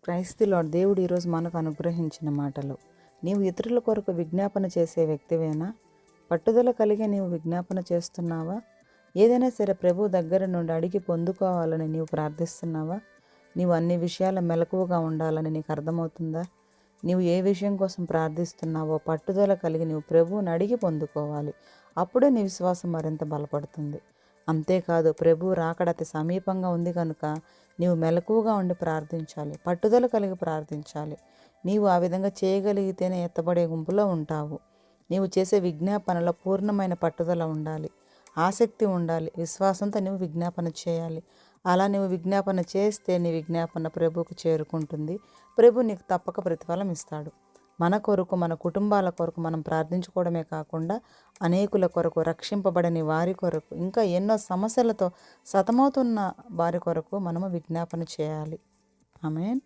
క్రైస్త the lord. దేవుడు ఈరోజు మనకు అనుగ్రహించిన మాటలు. నీవు ఇతరుల కొరకు విజ్ఞాపన చేసే వ్యక్తివేనా? పట్టుదల కలిగి నీవు విజ్ఞాపన చేస్తున్నావా? ఏదైనా సరే ప్రభు దగ్గర నుండి అడిగి పొందుకోవాలని నీవు ప్రార్థిస్తున్నావా? నీవు అన్ని విషయాల మెలకువగా ఉండాలని నీకు అర్థమవుతుందా? నీవు ఏ విషయం కోసం ప్రార్థిస్తున్నావో పట్టుదల కలిగి నీవు ప్రభువుని అడిగి పొందుకోవాలి. అప్పుడే నీ విశ్వాసం మరింత బలపడుతుంది. అంతేకాదు, ప్రభు రాకడ అతి సమీపంగా ఉంది కనుక నీవు మెలకువగా ఉండి ప్రార్థించాలి, పట్టుదల కలిగి ప్రార్థించాలి. నీవు ఆ విధంగా చేయగలిగితేనే ఎత్తబడే గుంపులో ఉంటావు. నీవు చేసే విజ్ఞాపనలో పూర్ణమైన పట్టుదల ఉండాలి, ఆసక్తి ఉండాలి, విశ్వాసంతో నీవు విజ్ఞాపన చేయాలి. అలా నీవు విజ్ఞాపన చేస్తే నీ విజ్ఞాపన ప్రభువుకు చేరుకుంటుంది. ప్రభు నీకు తప్పక ప్రతిఫలం ఇస్తాడు. మన కొరకు, మన కుటుంబాల కొరకు మనం ప్రార్థించుకోవడమే కాకుండా అనేకుల కొరకు, రక్షింపబడని వారి కొరకు, ఇంకా ఎన్నో సమస్యలతో సతమవుతున్న వారి కొరకు మనము విజ్ఞాపన చేయాలి. ఆమేన్.